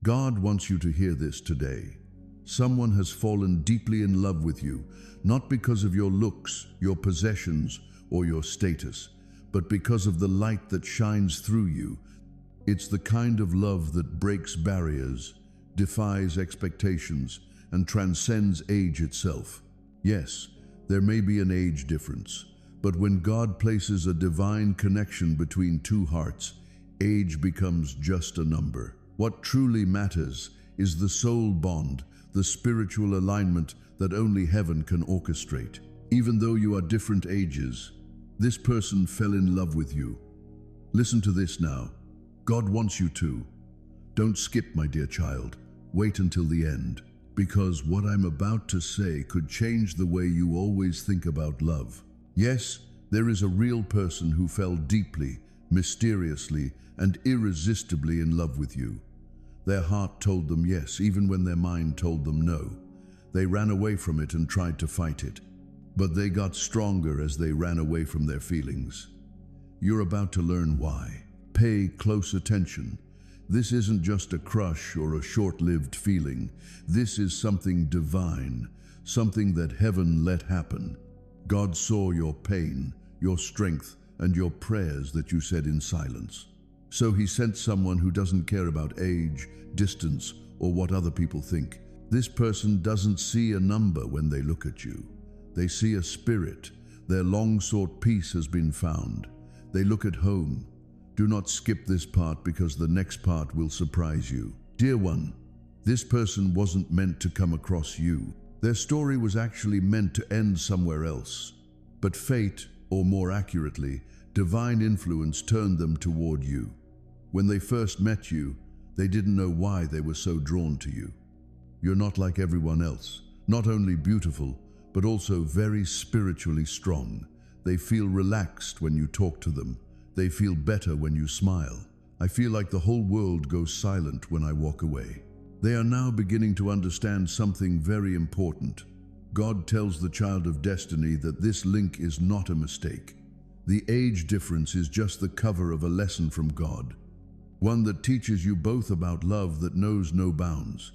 God wants you to hear this today. Someone has fallen deeply in love with you, not because of your looks, your possessions, or your status, but because of the light that shines through you. It's the kind of love that breaks barriers, defies expectations, and transcends age itself. Yes, there may be an age difference, but when God places a divine connection between two hearts, age becomes just a number. What truly matters is the soul bond, the spiritual alignment that only heaven can orchestrate. Even though you are different ages, this person fell in love with you. Listen to this now. God wants you to. Don't skip, my dear child. Wait until the end, because what I'm about to say could change the way you always think about love. Yes, there is a real person who fell deeply, mysteriously, and irresistibly in love with you. Their heart told them yes, even when their mind told them no. They ran away from it and tried to fight it. But they got stronger as they ran away from their feelings. You're about to learn why. Pay close attention. This isn't just a crush or a short-lived feeling. This is something divine, something that heaven let happen. God saw your pain, your strength, and your prayers that you said in silence. So he sent someone who doesn't care about age, distance, or what other people think. This person doesn't see a number when they look at you. They see a spirit. Their long-sought peace has been found. They look at home. Do not skip this part, because the next part will surprise you. Dear one, this person wasn't meant to come across you. Their story was actually meant to end somewhere else. But fate, or more accurately, divine influence, turned them toward you. When they first met you, they didn't know why they were so drawn to you. You're not like everyone else, not only beautiful, but also very spiritually strong. They feel relaxed when you talk to them. They feel better when you smile. I feel like the whole world goes silent when I walk away. They are now beginning to understand something very important. God tells the child of destiny that this link is not a mistake. The age difference is just the cover of a lesson from God. One that teaches you both about love that knows no bounds.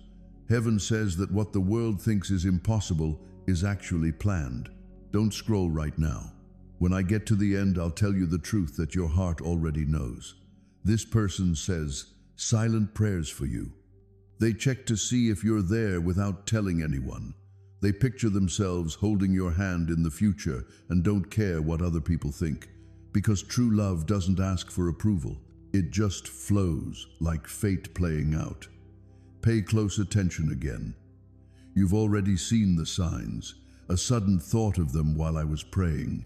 Heaven says that what the world thinks is impossible is actually planned. Don't scroll right now. When I get to the end, I'll tell you the truth that your heart already knows. This person says silent prayers for you. They check to see if you're there without telling anyone. They picture themselves holding your hand in the future and don't care what other people think. Because true love doesn't ask for approval. It just flows like fate playing out. Pay close attention again. You've already seen the signs, a sudden thought of them while I was praying.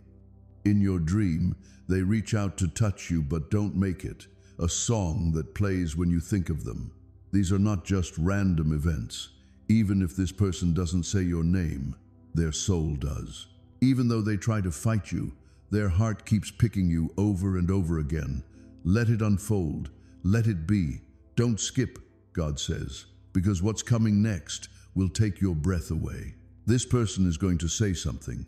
In your dream, they reach out to touch you but don't make it, a song that plays when you think of them. These are not just random events. Even if this person doesn't say your name, their soul does. Even though they try to fight you, their heart keeps picking you over and over again. Let it unfold. Let it be. Don't skip, God says, because what's coming next will take your breath away. This person is going to say something.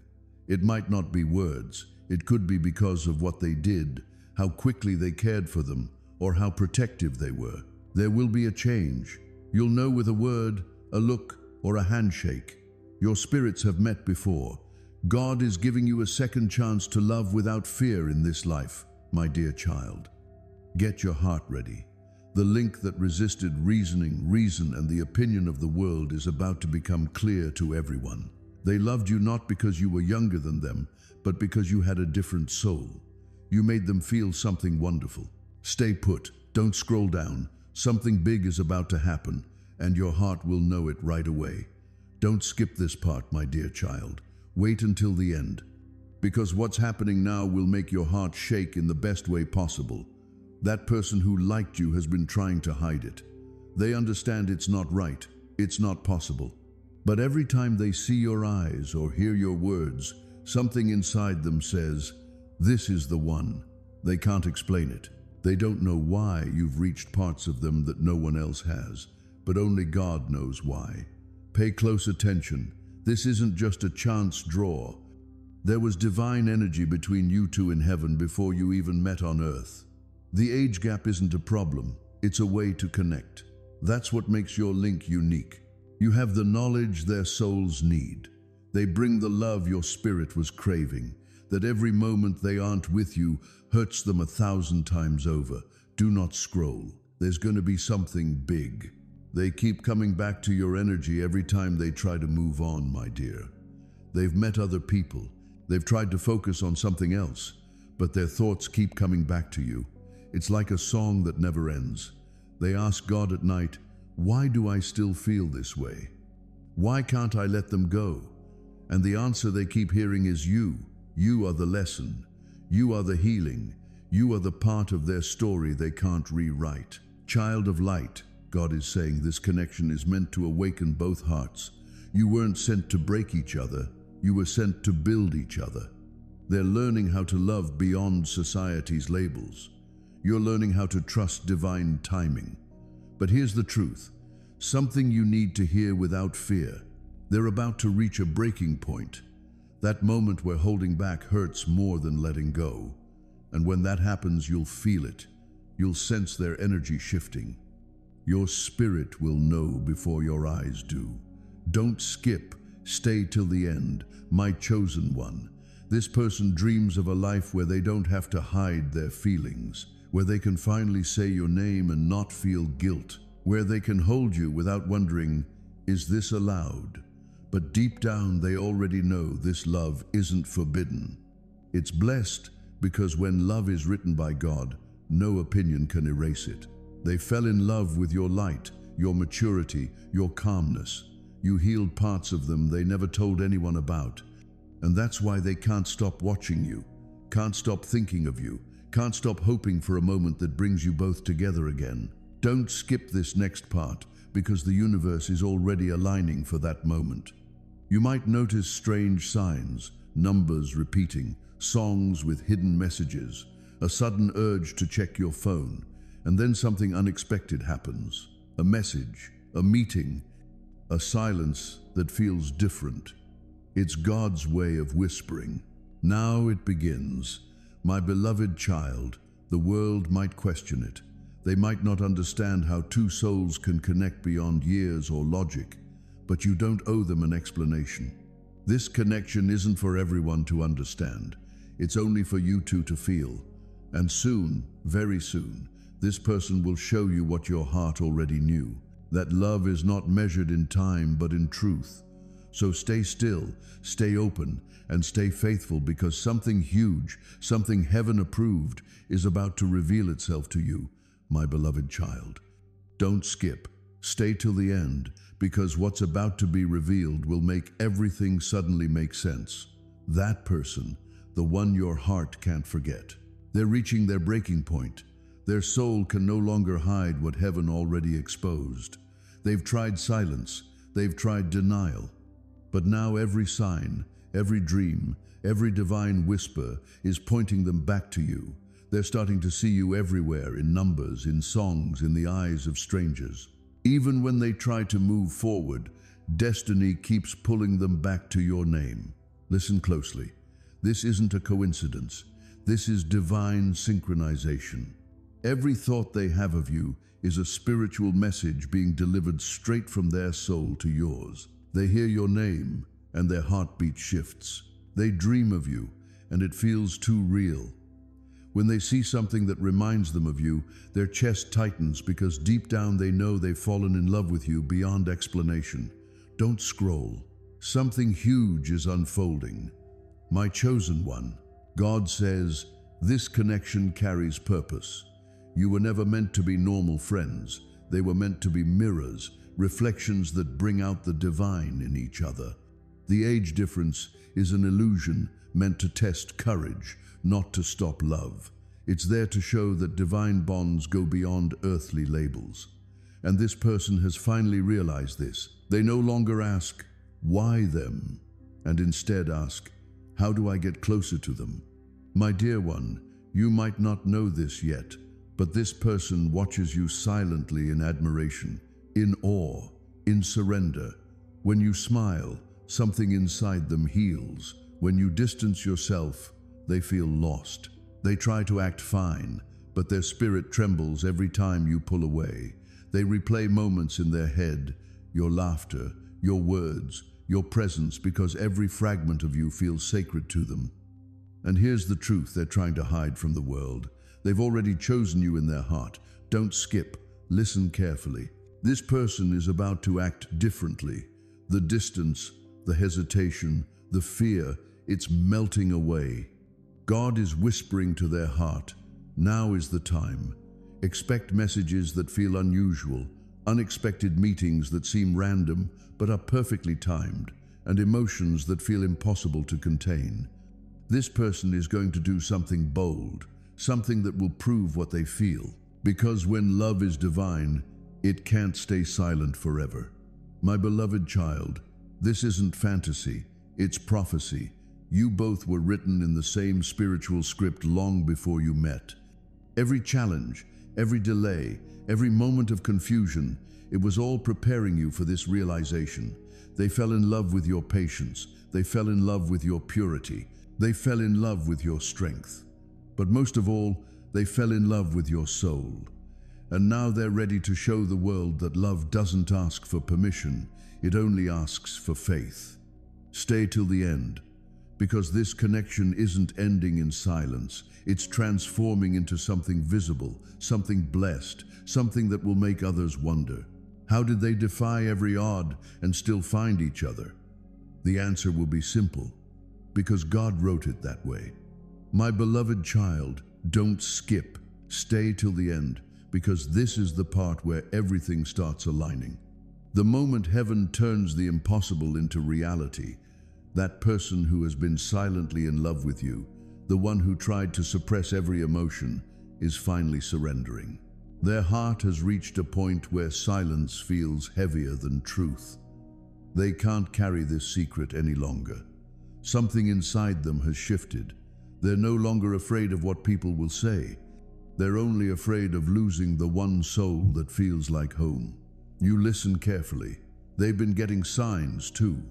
It might not be words. It could be because of what they did, how quickly they cared for them, or how protective they were. There will be a change. You'll know with a word, a look, or a handshake. Your spirits have met before. God is giving you a second chance to love without fear in this life, my dear child. Get your heart ready. The link that resisted reason, and the opinion of the world is about to become clear to everyone. They loved you not because you were younger than them, but because you had a different soul. You made them feel something wonderful. Stay put. Don't scroll down. Something big is about to happen, and your heart will know it right away. Don't skip this part, my dear child. Wait until the end, because what's happening now will make your heart shake in the best way possible. That person who liked you has been trying to hide it. They understand it's not right, it's not possible. But every time they see your eyes or hear your words, something inside them says, this is the one. They can't explain it. They don't know why you've reached parts of them that no one else has, but only God knows why. Pay close attention. This isn't just a chance draw. There was divine energy between you two in heaven before you even met on earth. The age gap isn't a problem, it's a way to connect. That's what makes your link unique. You have the knowledge their souls need. They bring the love your spirit was craving, that every moment they aren't with you hurts them 1,000 times over. Do not scroll. There's going to be something big. They keep coming back to your energy every time they try to move on, my dear. They've met other people. They've tried to focus on something else, but their thoughts keep coming back to you. It's like a song that never ends. They ask God at night, why do I still feel this way? Why can't I let them go? And the answer they keep hearing is you. You are the lesson. You are the healing. You are the part of their story they can't rewrite. Child of light, God is saying this connection is meant to awaken both hearts. You weren't sent to break each other. You were sent to build each other. They're learning how to love beyond society's labels. You're learning how to trust divine timing. But here's the truth, something you need to hear without fear. They're about to reach a breaking point. That moment where holding back hurts more than letting go. And when that happens, you'll feel it. You'll sense their energy shifting. Your spirit will know before your eyes do. Don't skip. Stay till the end, my chosen one. This person dreams of a life where they don't have to hide their feelings, where they can finally say your name and not feel guilt, where they can hold you without wondering, is this allowed? But deep down, they already know this love isn't forbidden. It's blessed because when love is written by God, no opinion can erase it. They fell in love with your light, your maturity, your calmness. You healed parts of them they never told anyone about. And that's why they can't stop watching you, can't stop thinking of you, can't stop hoping for a moment that brings you both together again. Don't skip this next part, because the universe is already aligning for that moment. You might notice strange signs, numbers repeating, songs with hidden messages, a sudden urge to check your phone, and then something unexpected happens. A message, a meeting, a silence that feels different. It's God's way of whispering. Now it begins. My beloved child, the world might question it. They might not understand how two souls can connect beyond years or logic, but you don't owe them an explanation. This connection isn't for everyone to understand. It's only for you two to feel. And soon, very soon, this person will show you what your heart already knew. That love is not measured in time, but in truth. So stay still, stay open, and stay faithful, because something huge, something heaven approved, is about to reveal itself to you, my beloved child. Don't skip. Stay till the end, because what's about to be revealed will make everything suddenly make sense. That person, the one your heart can't forget. They're reaching their breaking point. Their soul can no longer hide what heaven already exposed. They've tried silence, they've tried denial. But now every sign, every dream, every divine whisper is pointing them back to you. They're starting to see you everywhere, in numbers, in songs, in the eyes of strangers. Even when they try to move forward, destiny keeps pulling them back to your name. Listen closely. This isn't a coincidence. This is divine synchronization. Every thought they have of you is a spiritual message being delivered straight from their soul to yours. They hear your name and their heartbeat shifts. They dream of you and it feels too real. When they see something that reminds them of you, their chest tightens, because deep down they know they've fallen in love with you beyond explanation. Don't scroll. Something huge is unfolding. My chosen one, God says, this connection carries purpose. You were never meant to be normal friends. They were meant to be mirrors, reflections that bring out the divine in each other. The age difference is an illusion meant to test courage, not to stop love. It's there to show that divine bonds go beyond earthly labels. And this person has finally realized this. They no longer ask, why them? And instead ask, how do I get closer to them? My dear one, you might not know this yet, but this person watches you silently in admiration, in awe, in surrender. When you smile, something inside them heals. When you distance yourself, they feel lost. They try to act fine, but their spirit trembles every time you pull away. They replay moments in their head, your laughter, your words, your presence, because every fragment of you feels sacred to them. And here's the truth they're trying to hide from the world. They've already chosen you in their heart. Don't skip. Listen carefully. This person is about to act differently. The distance, the hesitation, the fear, it's melting away. God is whispering to their heart, now is the time. Expect messages that feel unusual, unexpected meetings that seem random but are perfectly timed, and emotions that feel impossible to contain. This person is going to do something bold, something that will prove what they feel. Because when love is divine, it can't stay silent forever. My beloved child, this isn't fantasy, it's prophecy. You both were written in the same spiritual script long before you met. Every challenge, every delay, every moment of confusion, it was all preparing you for this realization. They fell in love with your patience. They fell in love with your purity. They fell in love with your strength. But most of all, they fell in love with your soul. And now they're ready to show the world that love doesn't ask for permission, it only asks for faith. Stay till the end, because this connection isn't ending in silence. It's transforming into something visible, something blessed, something that will make others wonder. How did they defy every odd and still find each other? The answer will be simple, because God wrote it that way. My beloved child, don't skip. Stay till the end, because this is the part where everything starts aligning. The moment heaven turns the impossible into reality, that person who has been silently in love with you, the one who tried to suppress every emotion, is finally surrendering. Their heart has reached a point where silence feels heavier than truth. They can't carry this secret any longer. Something inside them has shifted. They're no longer afraid of what people will say. They're only afraid of losing the one soul that feels like home. You listen carefully. They've been getting signs too.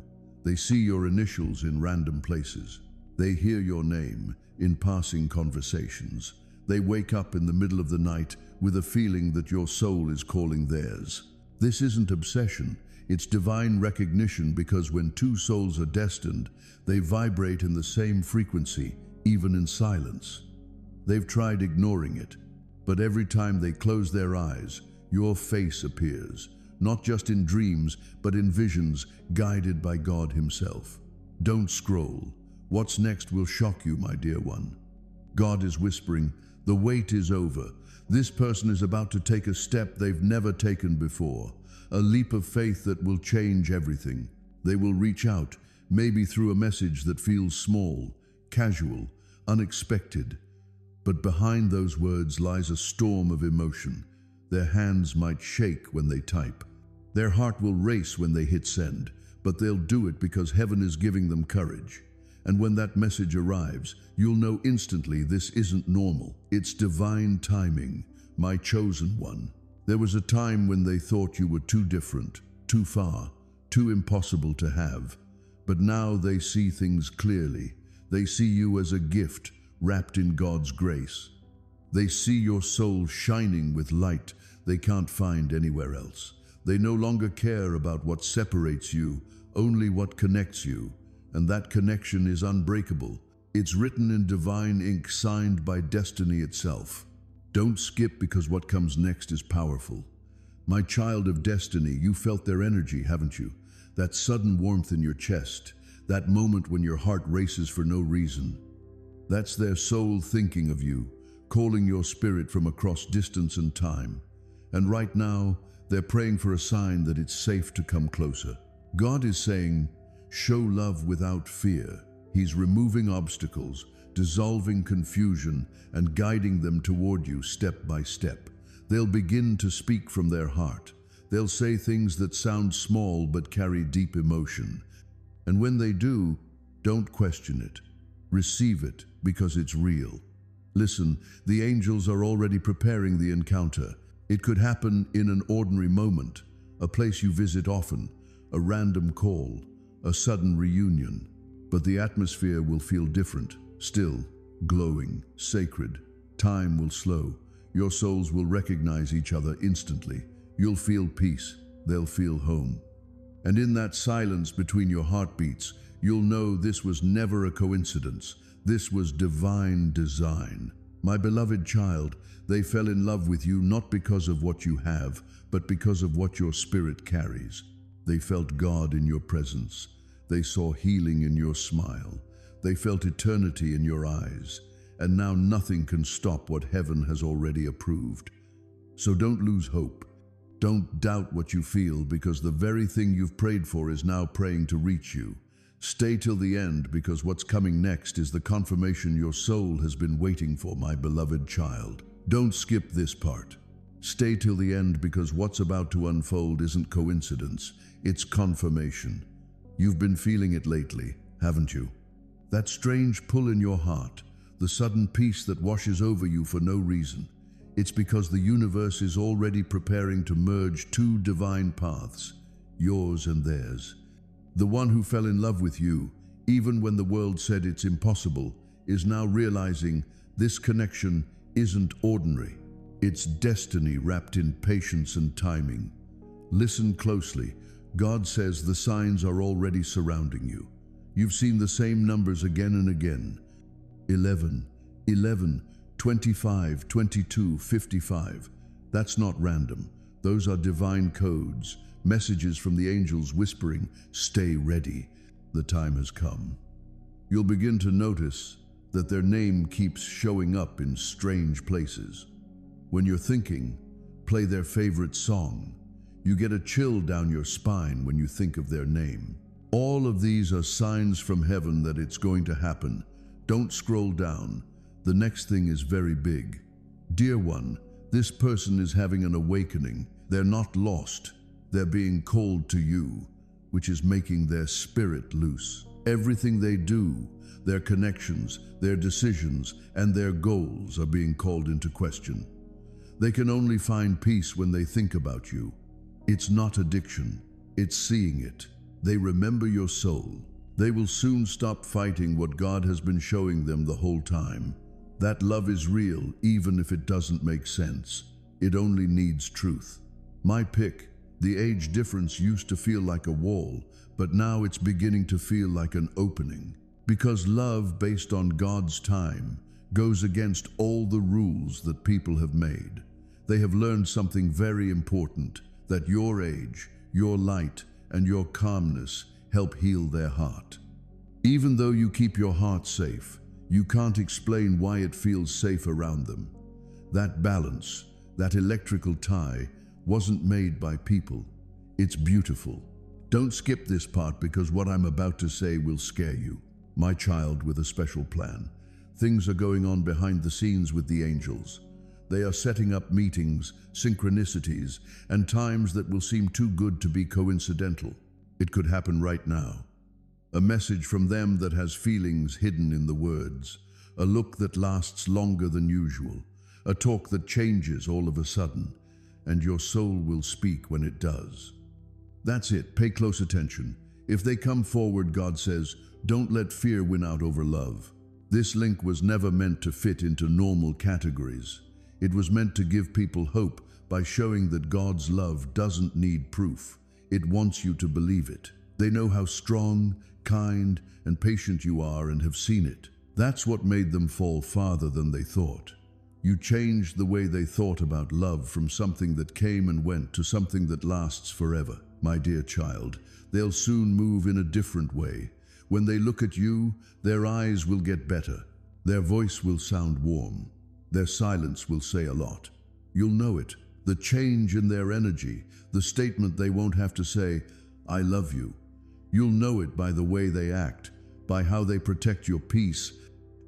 They see your initials in random places. They hear your name in passing conversations. They wake up in the middle of the night with a feeling that your soul is calling theirs. This isn't obsession, it's divine recognition, because when two souls are destined, they vibrate in the same frequency, even in silence. They've tried ignoring it, but every time they close their eyes, your face appears, not just in dreams, but in visions guided by God Himself. Don't scroll. What's next will shock you, my dear one. God is whispering, the wait is over. This person is about to take a step they've never taken before, a leap of faith that will change everything. They will reach out, maybe through a message that feels small, casual, unexpected. But behind those words lies a storm of emotion. Their hands might shake when they type. Their heart will race when they hit send, but they'll do it because heaven is giving them courage. And when that message arrives, you'll know instantly this isn't normal. It's divine timing, my chosen one. There was a time when they thought you were too different, too far, too impossible to have. But now they see things clearly. They see you as a gift wrapped in God's grace. They see your soul shining with light they can't find anywhere else. They no longer care about what separates you, only what connects you. And that connection is unbreakable. It's written in divine ink, signed by destiny itself. Don't skip, because what comes next is powerful. My child of destiny, you felt their energy, haven't you? That sudden warmth in your chest, that moment when your heart races for no reason. That's their soul thinking of you, calling your spirit from across distance and time. And right now, they're praying for a sign that it's safe to come closer. God is saying, show love without fear. He's removing obstacles, dissolving confusion, and guiding them toward you step by step. They'll begin to speak from their heart. They'll say things that sound small but carry deep emotion. And when they do, don't question it. Receive it, because it's real. Listen, the angels are already preparing the encounter. It could happen in an ordinary moment, a place you visit often, a random call, a sudden reunion. But the atmosphere will feel different, still, glowing, sacred. Time will slow. Your souls will recognize each other instantly. You'll feel peace, they'll feel home. And in that silence between your heartbeats, you'll know this was never a coincidence. This was divine design. My beloved child, they fell in love with you not because of what you have, but because of what your spirit carries. They felt God in your presence. They saw healing in your smile. They felt eternity in your eyes. And now nothing can stop what heaven has already approved. So don't lose hope. Don't doubt what you feel, because the very thing you've prayed for is now praying to reach you. Stay till the end, because what's coming next is the confirmation your soul has been waiting for, my beloved child. Don't skip this part. Stay till the end, because what's about to unfold isn't coincidence, it's confirmation. You've been feeling it lately, haven't you? That strange pull in your heart, the sudden peace that washes over you for no reason. It's because the universe is already preparing to merge two divine paths, yours and theirs. The one who fell in love with you, even when the world said it's impossible, is now realizing this connection isn't ordinary. It's destiny wrapped in patience and timing. Listen closely. God says the signs are already surrounding you. You've seen the same numbers again and again. 11, 11, 25, 22, 55. That's not random. Those are divine codes, messages from the angels whispering, "Stay ready, the time has come." You'll begin to notice that their name keeps showing up in strange places. When you're thinking, play their favorite song. You get a chill down your spine when you think of their name. All of these are signs from heaven that it's going to happen. Don't scroll down. The next thing is very big. Dear one, this person is having an awakening. They're not lost. They're being called to you, which is making their spirit loose. Everything they do, their connections, their decisions, and their goals are being called into question. They can only find peace when they think about you. It's not addiction, it's seeing it. They remember your soul. They will soon stop fighting what God has been showing them the whole time. That love is real, even if it doesn't make sense. It only needs truth. My pick, the age difference used to feel like a wall, but now it's beginning to feel like an opening. Because love based on God's time goes against all the rules that people have made. They have learned something very important, that your age, your light, and your calmness help heal their heart. Even though you keep your heart safe, you can't explain why it feels safe around them. That balance, that electrical tie, wasn't made by people. It's beautiful. Don't skip this part, because what I'm about to say will scare you. My child with a special plan. Things are going on behind the scenes with the angels. They are setting up meetings, synchronicities, and times that will seem too good to be coincidental. It could happen right now. A message from them that has feelings hidden in the words. A look that lasts longer than usual. A talk that changes all of a sudden. And your soul will speak when it does. That's it. Pay close attention. If they come forward, God says, don't let fear win out over love. This link was never meant to fit into normal categories. It was meant to give people hope by showing that God's love doesn't need proof. It wants you to believe it. They know how strong, kind, and patient you are and have seen it. That's what made them fall farther than they thought. You changed the way they thought about love from something that came and went to something that lasts forever. My dear child, they'll soon move in a different way. When they look at you, their eyes will get better. Their voice will sound warm. Their silence will say a lot. You'll know it, the change in their energy, the statement they won't have to say, "I love you." You'll know it by the way they act, by how they protect your peace,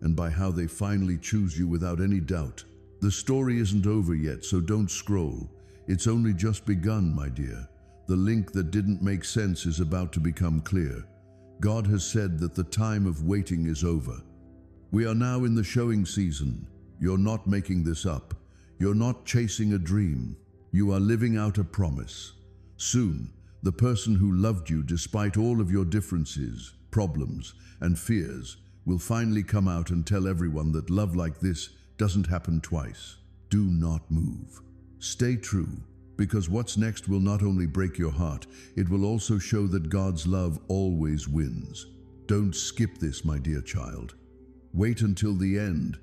and by how they finally choose you without any doubt. The story isn't over yet, so don't scroll. It's only just begun, my dear. The link that didn't make sense is about to become clear. God has said that the time of waiting is over. We are now in the showing season. You're not making this up. You're not chasing a dream. You are living out a promise. Soon, the person who loved you despite all of your differences, problems, and fears will finally come out and tell everyone that love like this doesn't happen twice. Do not move. Stay true. Because what's next will not only break your heart, it will also show that God's love always wins. Don't skip this, my dear child. Wait until the end,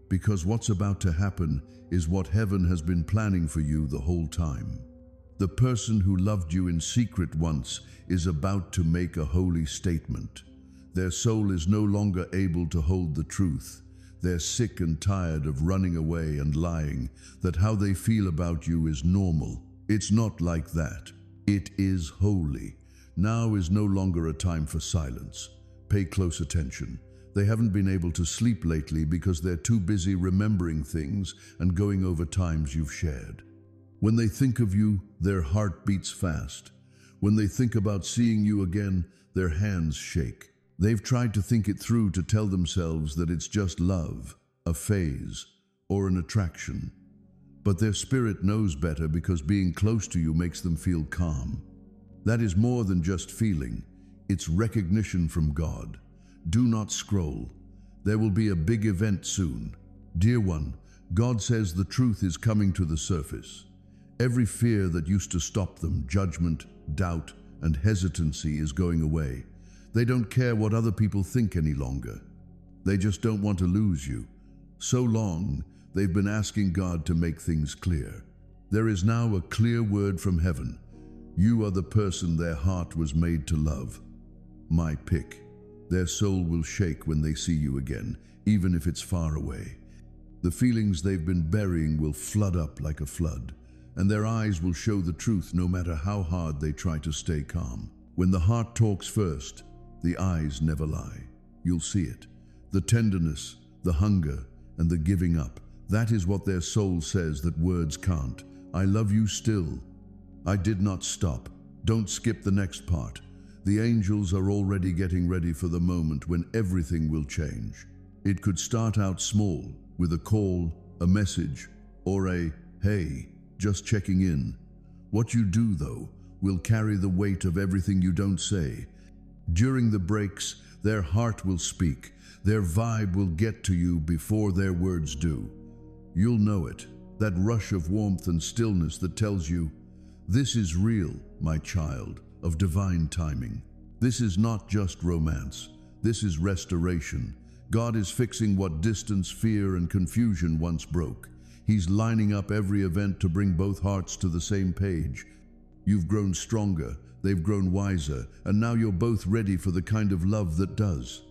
because what's about to happen is what heaven has been planning for you the whole time. The person who loved you in secret once is about to make a holy statement. Their soul is no longer able to hold the truth. They're sick and tired of running away and lying that how they feel about you is normal. It's not like that. It is holy. Now is no longer a time for silence. Pay close attention. They haven't been able to sleep lately because they're too busy remembering things and going over times you've shared. When they think of you, their heart beats fast. When they think about seeing you again, their hands shake. They've tried to think it through to tell themselves that it's just love, a phase, or an attraction. But their spirit knows better because being close to you makes them feel calm. That is more than just feeling. It's recognition from God. Do not scroll. There will be a big event soon. Dear one, God says the truth is coming to the surface. Every fear that used to stop them, judgment, doubt, and hesitancy is going away. They don't care what other people think any longer. They just don't want to lose you. So long, they've been asking God to make things clear. There is now a clear word from heaven. You are the person their heart was made to love. My pick. Their soul will shake when they see you again, even if it's far away. The feelings they've been burying will flood up like a flood, and their eyes will show the truth no matter how hard they try to stay calm. When the heart talks first, the eyes never lie. You'll see it. The tenderness, the hunger, and the giving up. That is what their soul says that words can't. I love you still. I did not stop. Don't skip the next part. The angels are already getting ready for the moment when everything will change. It could start out small, with a call, a message, or a, hey, just checking in. What you do, though, will carry the weight of everything you don't say. During the breaks, their heart will speak. Their vibe will get to you before their words do. You'll know it, that rush of warmth and stillness that tells you, this is real, my child, of divine timing. This is not just romance. This is restoration. God is fixing what distance, fear, and confusion once broke. He's lining up every event to bring both hearts to the same page. You've grown stronger, they've grown wiser, and now you're both ready for the kind of love that does.